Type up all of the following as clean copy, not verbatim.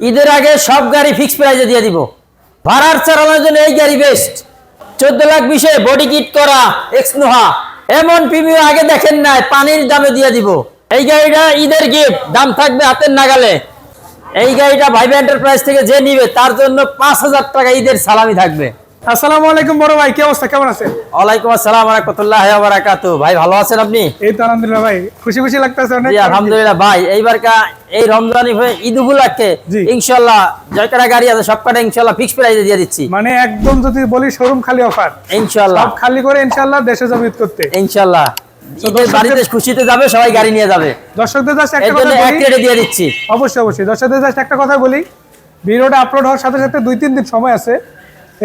ঈদের আগে সব গাড়ি ফিক্স প্রাইসে দিয়ে দিব। ভাড়ার চালানোর জন্য এই গাড়ি বেস্ট। 14,20,000 বডি কিট করা এক্সনোহা, এমন প্রিমিয়াম আগে দেখেন নাই, পানির দামে দিয়ে দিব। এই গাড়িটা ঈদের গিফট, দাম থাকবে হাতের নাগালে। এই গাড়িটা ভাইবা এন্টারপ্রাইজ থেকে যে নিবে তার জন্য 5,000 টাকা ঈদের সালামি থাকবে। আসসালামু আলাইকুম বড় ভাই, কি অবস্থা, কেমন আছেন? ওয়ালাইকুম আসসালাম ওয়া রাহমাতুল্লাহি ওয়া বারাকাতুহু। ভাই ভালো আছেন আপনি? এই তো আলহামদুলিল্লাহ ভাই, খুশি খুশি লাগতেছে অনেক। জি আলহামদুলিল্লাহ ভাই, এই রমজানি ঈদ উপলক্ষে ইনশাআল্লাহ জয় করা গাড়ি আছে সব কটা ইনশাআল্লাহ ফিক্স প্রাইসে দিয়ে দিচ্ছি। মানে একদম যদি বলি শোরুম খালি অফার ইনশাআল্লাহ, সব খালি করে ইনশাআল্লাহ দেশে যাবে ঈদ করতে ইনশাআল্লাহ। ঈদের বাড়িতে খুশিতে যাবে, সবাই গাড়ি নিয়ে যাবে। দর্শকদের জাস্ট একটা কথা বলি, এক রেটে দিয়ে দিচ্ছি। অবশ্যই দর্শকদের জাস্ট একটা কথা বলি, ভিডিওটা আপলোড হওয়ার সাথে সাথে 2-3 দিন সময় আছে,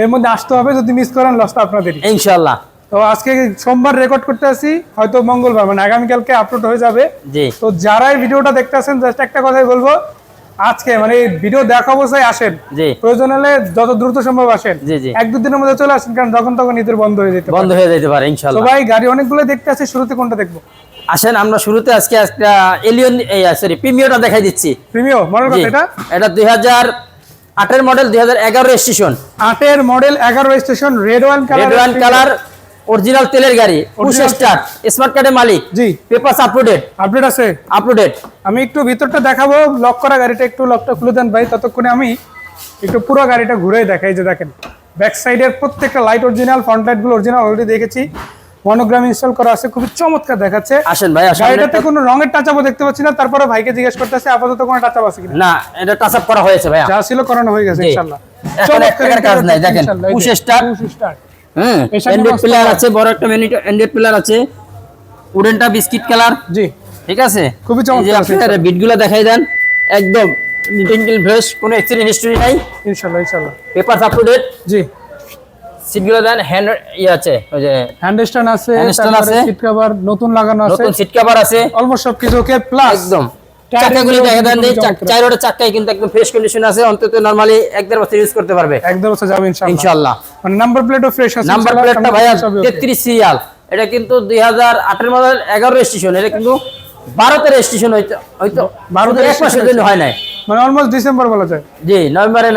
এর মধ্যে আসতে হবে। যদি মিস করেন লসটা আপনাদেরই ইনশাআল্লাহ। তো আজকে সোমবার রেকর্ড করতে আসি, হয়তো মঙ্গলবার মানে আগামীকালকে আপলোড হয়ে যাবে। জি। তো যারাই ভিডিওটা দেখতে আসেন জাস্ট একটা কথাই বলবো, আজকে মানে ভিডিও দেখা অবস্থায় আসেন, প্রয়োজন হলে যত দ্রুত সম্ভব আসেন। 1-2 দিনের মধ্যে চলে আসেন, কারণ যখন তখন ঈদের বন্ধ হয়ে যেতে পারে ইনশাআল্লাহ। তো ভাই গাড়ি অনেকগুলো দেখতে আসি, শুরুতে কোনটা দেখবো? আসেন আমরা শুরুতে আজকে একটা এলিয়ন প্রিমিয়রটা দেখাই দিচ্ছি। প্রিমিয়র মডেল কত এটা? এটা 2008 এর মডেল, 2011 রেজিস্ট্রেশন। 8 এর model, 11 registration, red wine colour, original তেলের গাড়ি, পুশ স্টার্ট, স্মার্ট কার্ডের মালিক। জি। পেপারস আপডেট আছে। আমি একটু ভিতরটা দেখাবো, লক করা গাড়িটা একটু লকটা খুলে দেন ভাই, ততক্ষণে আমি একটু পুরো গাড়িটা ঘুরে দেখাই। যে দেখেন ব্যাক সাইডের প্রত্যেকটা লাইট অরিজিনাল, ফ্রন্ট লাইট গুলো অরিজিনাল, অলরেডি দেখেছি, মনোগ্রাম ইনস্টল করা আছে, খুব চমৎকার দেখাচ্ছে। আসেন ভাই, গাড়িটাতে কোনো রঙের টাচ আপও দেখতে পাচ্ছি না, তারপরে ভাইকে জিজ্ঞেস করতেছে আপাতত কোনো টাচ আপ আছে কিনা। না, এটা টাচ আপ করা হয়েছে ভাই, যা ছিল করানো হয়ে গেছে ইনশাআল্লাহ। চমৎকার কাজ নাই, দেখেন পুশ স্টার্ট। অ্যান্ড্রয়েড প্লেয়ার আছে, বড় একটা অ্যান্ড্রয়েড প্লেয়ার আছে, উডেনটা বিস্কিট কালার। জি, ঠিক আছে, খুবই চমৎকার আছে। আপনারা বিটগুলো দেখাই দেন, একদম নিট এন্ড ক্লিন ফ্রেশ, কোনো অ্যাক্সিডেন্ট হিস্টরি নাই ইনশাআল্লাহ। Papers up to date. জি। সিটগুলো দেন, হ্যান্ড আছে, ওই যে হ্যান্ড স্ট্যান্ড আছে, সিট কভার নতুন লাগানো আছে, নতুন সিট কভার আছে, অলমোস্ট সবকিছু ওকে প্লাস। একদম চাকাগুলো দেখা দেন, চারটা চাকাই কিন্তু একদম ফ্রেশ কন্ডিশন আছে, অন্তত নরমালি 1-1.5 বছর ইউজ করতে পারবে। 1-1.5 বছর যাবে ইনশাআল্লাহ। মানে নাম্বার প্লেটও ফ্রেশ আছে। নাম্বার প্লেটটা ভাই 33 সিরিয়াল, এটা কিন্তু 2008 এর মডেল, 11 রেজিস্ট্রেশন। এটা কিন্তু 12 তে রেজিস্ট্রেশন হয়তো 12 তে এক মাসের জন্য হয় নাই, মানে অলমোস্ট ডিসেম্বর বলা যায়। জি, নভেম্বরে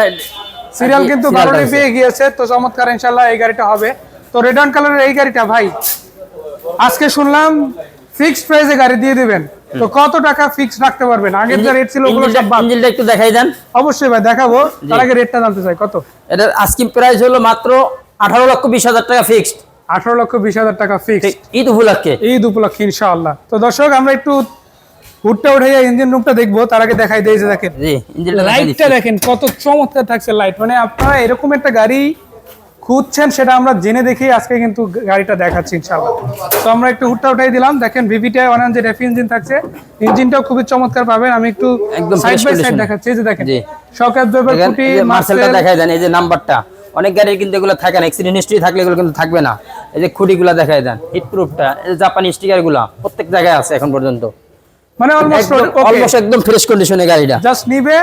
সিরিয়াল কিন্তু 12 পেয়ে গিয়েছে। তো চমৎকার ইনশাআল্লাহ এই গাড়িটা হবে। তো রেড অন কালারের এই গাড়িটা ভাই আজকে শুনলাম ফিক্সড প্রাইসে গাড়ি দিয়ে দিবেন, তো কত টাকা ফিক্স রাখতে পারবেন? আগের যে রেট ছিল ওগুলো সব বাদ। ইঞ্জিনটা একটু দেখাই দেন। অবশ্যই ভাই দেখাবো, তার আগে রেটটা জানতে চাই কত। এটা আস্কিং প্রাইস হলো মাত্র 18,20,000 টাকা ফিক্সড। 18,20,000 টাকা ফিক্সড ঈদ উপলক্ষে ইনশাআল্লাহ। তো দর্শক আমরা একটু হুডটা উঠে ইঞ্জিন রুমটা দেখবো, তার আগে দেখাই দেই। যে দেখেন লাইটটা দেখেন কত চমৎকার থাকছে লাইট। মানে আপনারা এরকম একটা গাড়ি খুঁজছেন, সেটা আমরা জেনে দেখি আজকে কিন্তু গাড়িটা দেখাচ্ছি ইনশাআল্লাহ। তো আমরা একটু হুডটা উঠাই দিলাম, দেখেন ভিভিটি 100 এফ ইঞ্জিন থাকছে, ইঞ্জিনটাও খুবই চমৎকার পাবেন। আমি একটু সাইড বাই সাইড দেখাচ্ছি। যে দেখেন শক অ্যাবজর্বার খুঁটি, মার্সেলটা দেখাই দেন। এই যে নাম্বারটা, অনেক গাড়ির কিন্তু এগুলো থাকে না, অ্যাক্সিডেন্ট হিস্ট্রি থাকলে এগুলো কিন্তু থাকবে না। এই যে খুঁটিগুলো দেখাই দেন, হিট প্রুফটা, এই যে জাপানি স্টিকারগুলো প্রত্যেক জায়গায় আছে এখন পর্যন্ত। মানে অলমোস্ট একদম ফ্রেশ কন্ডিশনে গাড়িটা, জাস্ট নিবে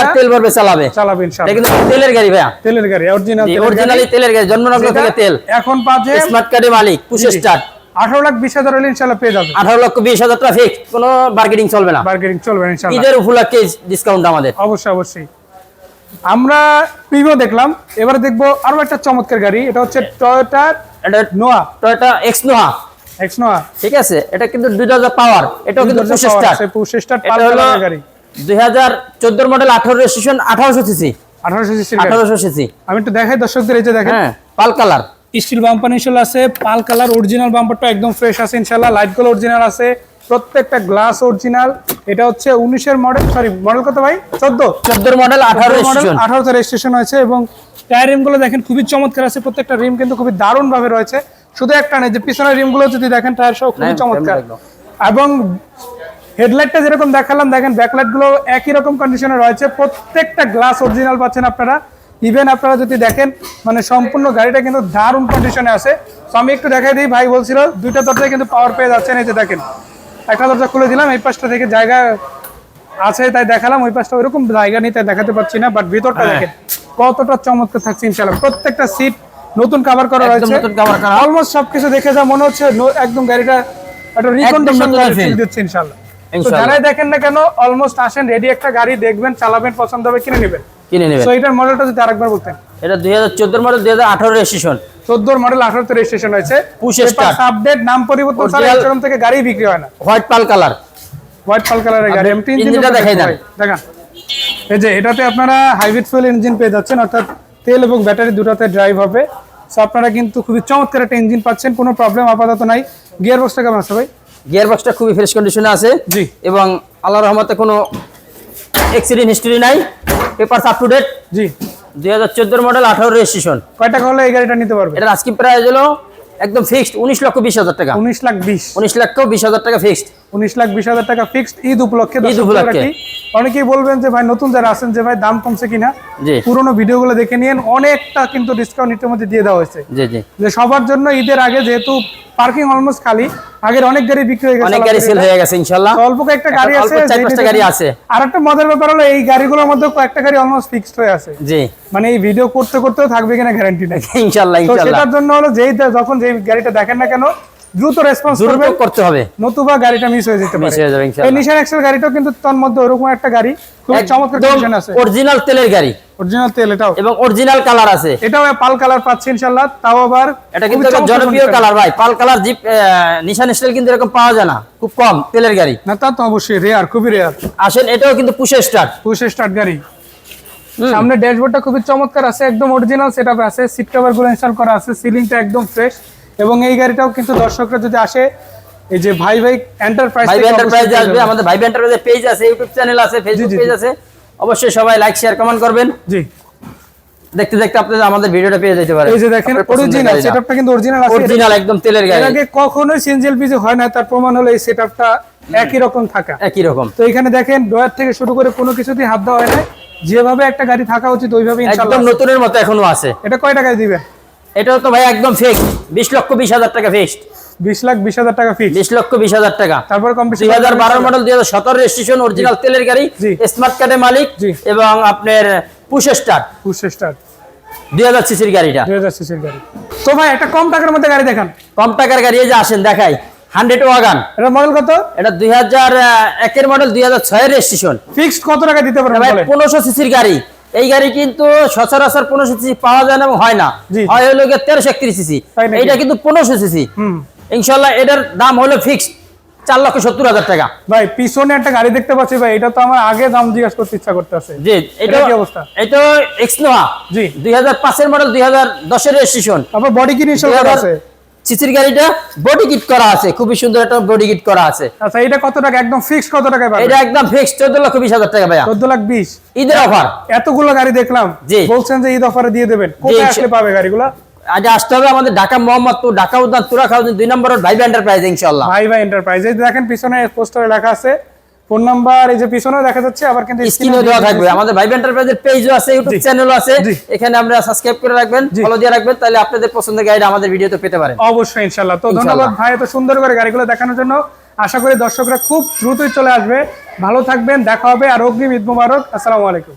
আর তেল ভরবে, চালাবে ইনশাআল্লাহ। এটা কিন্তু তেলের গাড়ি ভাইয়া, তেলের গাড়ি, অরিজিনালি তেলের গাড়ি, জন্মলগ্ন থেকে তেল। এখন পাচ্ছে স্মার্ট কার্ডের মালিক, পুশ স্টার্ট। 18,20,000 হলে ইনশাআল্লাহ পেয়ে যাবে। 18,20,000 টাকা ফিক্স, কোনো বার্গেনিং চলবে না। ইনশাআল্লাহ। ঈদের উপলক্ষে ডিসকাউন্ট আমাদের। অবশ্যই। আমরা প্রিমিও দেখলাম, এবারে দেখবো আরো একটা চমৎকার গাড়ি। এটা হচ্ছে টয়োটা এক্সনোয়া। ঠিক আছে, এটা কিন্তু 2000 পাওয়ার, এটাও কিন্তু পুশ স্টার্ট গাড়ি। 2014 মডেল, 18 রেজিস্ট্রেশন, 1800 সিসি। 1800 সিসি। আমি একটু দেখাই দর্শকদের, এই যে দেখেন পাল কালার, স্টিল বাম্পার ইনশাআল্লাহ আছে, পাল কালার অরিজিনাল বাম্পারটা একদম ফ্রেশ আছে ইনশাআল্লাহ। লাইটগুলো অরিজিনাল আছে, প্রত্যেকটা গ্লাস অরিজিনাল। এটা হচ্ছে 19 এর মডেল, সরি মডেল কত ভাই? 14 মডেল, 18 তে রেজিস্ট্রেশন হয়েছে। এবং টায়ার রিমগুলো দেখেন খুবই চমৎকার আছে, প্রত্যেকটা রিম কিন্তু খুবই দারুণ ভাবে রয়েছে। শুধু একটা নেই, যে পিছনের রিমগুলো যদি দেখেন টায়ার সহ খুবই চমৎকার। এবং হেডলাইটটা যেরকম দেখালাম, দেখেন ব্যাকলাইট গুলো একই রকম কন্ডিশনে রয়েছে, প্রত্যেকটা গ্লাস অরিজিনাল পাচ্ছেন আপনারা। ইভেন আপনারা যদি দেখেন মানে সম্পূর্ণ গাড়িটা কিন্তু দারুণ কন্ডিশনে আছে। তো আমি একটু দেখাই দিই, ভাই বলছিল দুইটা দরজায় কিন্তু পাওয়ার পেয়ে যাচ্ছেন। এই যে দেখেন একটা দরজা খুলে দিলাম, এই পাশটা থেকে জায়গা আছে তাই দেখালাম, ওই পাশটা ওইরকম জায়গা নেই তাই দেখাতে পারছি না। বাট ভিতরটা দেখেন কতটা চমৎকার থাকছে ইনশাআল্লাহ। প্রত্যেকটা সিট নতুন কভার করা রয়েছে, অলমোস্ট সবকিছু দেখে যা মনে হচ্ছে একদম গাড়িটা একটা রিকন্ডিশন ফিল দিচ্ছে ইনশাআল্লাহ। ইনশাআল্লাহ। যারাই দেখেন না কেন অলমোস্ট আসেন, রেডি একটা গাড়ি দেখবেন, চালাবেন, পছন্দ হবে কিনে নেবেন। কিনে নেবেন। তো এটার মডেলটা যদি আরেকবার বলতেন। এটা 2014 মডেল, 2018 রেজিস্ট্রেশন। 14 মডেল, 18 তে রেজিস্ট্রেশন হয়েছে। পুশ পেপার স্টার্ট, আপডেট, নাম পরিবর্তন ছাড়া Original- শোরুম থেকে গাড়ি বিক্রি হয় না। হোয়াইট পাল কালার। হোয়াইট পাল কালারের গাড়ি। আপনি এমটি ইঞ্জিনটা দেখাই দেন। দেখেন, এই যে এটাতে আপনারা হাইব্রিড ফুয়েল ইঞ্জিন পেয়ে যাচ্ছেন, অর্থাৎ তেল এবং ব্যাটারি দুটোতে ড্রাইভ হবে। সো আপনারা কিন্তু খুবই চমৎকার একটা ইঞ্জিন পাচ্ছেন, কোনো প্রবলেম আপাতত নাই। গিয়ার বক্সটা কেমন আছে ভাই? গিয়ার বক্সটা খুবই ফ্রেশ কন্ডিশনে আছে জি। এবং আল্লাহর রহমতে কোনো অ্যাক্সিডেন্ট হিস্টরি নাই। Papers up to date. জি। 2014 মডেল, 18 রেজিস্ট্রেশন। কয় টাকা হলে এই গাড়িটা নিতে পারবে? এটার আজকে প্রাইস হলো একদম ফিক্সড 19,20,000 টাকা। 19,20,000। 19,20,000 টাকা ফিক্সড। 19,20,000 টাকা ফিক্সড, ঈদ উপলক্ষে। ঈদ উপলক্ষে। অনেকেই বলবেন যে ভাই নতুন যারা আছেন যে ভাই দাম কমছে কিনা, জি পুরোনো ভিডিওগুলো দেখে নিন, অনেকটা কিন্তু ডিসকাউন্ট ইতিমধ্যে দিয়ে দেওয়া হয়েছে। জি জি। যে সবার জন্য ঈদের আগে, যেহেতু পার্কিং অলমোস্ট খালি, আগের অনেক গাড়ি বিক্রি হয়ে গেছে, অনেক গাড়ি সেল হয়ে গেছে ইনশাআল্লাহ। অল্প কয়েকটা গাড়ি আছে, 4-5টা গাড়ি আছে। আর একটা মজার ব্যাপার হলো এই গাড়িগুলোর মধ্যে কয়েকটা গাড়ি অলমোস্ট ফিক্সড হয়ে আছে। জি মানে এই ভিডিও করতে করতেও থাকবে কিনা গ্যারান্টি নেই। ইনশাআল্লাহ তো ইনশাআল্লাহ। সেটার জন্য হলো যখন যেই গাড়িটা দেখেন না কেন দ্রুত রেসপন্স দ্রুত করবেন, করতে হবে, নতুবা গাড়িটা মিস হয়ে যেতে মিস পারে। হয়ে যাবে এই ইনশাআল্লাহ। নিশান এক্সেল গাড়িটাও কিন্তু তার মধ্যে ওরকম একটা গাড়ি, খুব চমৎকার কন্ডিশন আছে। অরিজিনাল তেলের গাড়ি অরিজিনাল তেল এটাও, এবং অরিজিনাল কালার আছে। এটাও পাল কালার পাচ্ছি ইনশাআল্লাহ। তাও আবার এটা কিন্তু একটা জনপ্রিয় কালার ভাই, পাল কালার। জিপ নিশান স্টাইল কিন্তু এরকম পাওয়া যায় না, খুব কম তেলের গাড়ি। না, তা তো অবশ্যই রেয়ার, খুবই রেয়ার। আসেন, এটাও কিন্তু পুশ স্টার্ট। পুশ স্টার্ট গাড়ি। সামনে ড্যাশবোর্ডটা খুবই চমৎকার আছে, একদম অরিজিনাল সেটআপ আছে, সিট কভার গুলো ইনস্টল করা আছে, সিলিংটা একদম ফ্রেশ। এবং এই গাড়িটাও কিন্তু দর্শকরা যদি আসে, এই যে ভাই এন্টারপ্রাইজ ভাই এন্টারপ্রাইজে আসবে, আমাদের ভাই এন্টারপ্রাইজের পেজ আছে, ইউটিউব চ্যানেল আছে, ফেসবুক জি, পেজ আছে। অবশ্যই সবাই লাইক শেয়ার কমেন্ট করবেন। জি। দেখতে দেখতে আপনারা আমাদের ভিডিওটা পেয়ে যেতে পারেন। এই যে দেখেন অরিজিনাল সেটআপটা কিন্তু অরিজিনাল আছে, অরিজিনাল একদম তেলের এর গাড়ি। আগে কখনোই সিএনজি এলপিজি হয় না, তার প্রমাণ হলো এই সেটআপটা একই রকম থাকা। একই রকম। তো এখানে দেখেন ডয়ার থেকে শুরু করে কোনো কিছুতেই হাত দেওয়া হয় না, যেভাবে একটা গাড়ি থাকা উচিত ওইভাবে ইনশাআল্লাহ একদম নতুনের মতো এখনো আছে। এটা কয় টাকায় দিবেন? এটাও তো ভাই একদম ফিক্সড 20,20,000 টাকা ফিক্সড। 20,20,000 টাকা ফিক্স। 20,20,000 টাকা। তারপর কম বেশি 2012 মডেল, 2017 রেজিস্ট্রেশন, অরিজিনাল তেলের গাড়ি, জি। স্মার্ট কার্ডের মালিক জি। এবং আপনার পুশ স্টার্ট পুশ স্টার্ট 2000 সিসির গাড়িটা। 2000 সিসির গাড়ি। তো ভাই একটা কম টাকার মধ্যে গাড়ি দেখান। কম টাকার গাড়ি এই যে আসেন দেখাই, 100 ওয়াগন। এটা মডেল কত? এটা 2001 এর মডেল, 2006 এর রেজিস্ট্রেশন। ফিক্সড কত টাকা দিতে পারবেন ভাই বলেন? 1500 সিসির গাড়ি। এই গাড়ি কিন্তু সচরাচর 1500 সিসি পাওয়া যায় না এবং হয় না, জি। হয় হলো 1331 সিসি। তাই নাকি? এইটা কিন্তু 1500 সিসি। হুম। ইনশাআল্লাহ এটার দাম হলো ফিক্সড 4,70,000 টাকা। ভাই পিছনে একটা গাড়ি দেখতে পাচ্ছি ভাই, এটা তো আমার আগে দাম জিজ্ঞাসা করতে ইচ্ছা করতেছে। জি, এটা কি অবস্থা? এটা এক্সনোহা। জি। 2005 এর মডেল, 2010 এর রেজিস্ট্রেশন। তারপর বডি কিট ইনস্টল করা আছে। সিসির গাড়িটা বডি কিট করা আছে, খুবই সুন্দর একটা বডি কিট করা আছে। আচ্ছা, এটা কত টাকা একদম ফিক্সড কত টাকায় পাবেন? এটা একদম ফিক্সড 14,20,000 টাকা ভাইয়া। 14,20,000। ঈদের অফার। এতগুলো গাড়ি দেখলাম, জি। বলছেন যে ঈদ অফারে দিয়ে দেবেন, কোথায় আসলে পাবে গাড়িগুলো? আজ আসতে হবে আমাদের ঢাকা মোহাম্মদপুর, ঢাকা উদ্যান তুরাখাউদ্দিন 2 নম্বর ভাই এন্টারপ্রাইজ ইনশাআল্লাহ। ভাই এন্টারপ্রাইজ। এই যে দেখেন পিছনে পোস্টারে লেখা আছে ফোন নাম্বার, এই যে পিছনেও দেখা যাচ্ছে, আবার কিন্তু স্ক্রিনে দেওয়া থাকবে। আমাদের ভাই এন্টারপ্রাইজের পেজও আছে, ইউটিউব জি। চ্যানেলও আছে। জি। এখানে আমরা সাবস্ক্রাইব করে রাখবেন, জি। ফলো দিয়ে রাখবেন, তাহলে আপনাদের পছন্দের গাড়ি আমাদের ভিডিওতে পেতে পারেন। অবশ্যই ইনশাআল্লাহ। তো ইনশাআল্লাহ। ধন্যবাদ ভাই এত সুন্দর করে গাড়িগুলো দেখানোর জন্য। আশা করি দর্শকরা খুব দ্রুতই চলে আসবে। ভালো থাকবেন, দেখা হবে, আর অগ্রিম ঈদ মোবারক। আসসালামু আলাইকুম।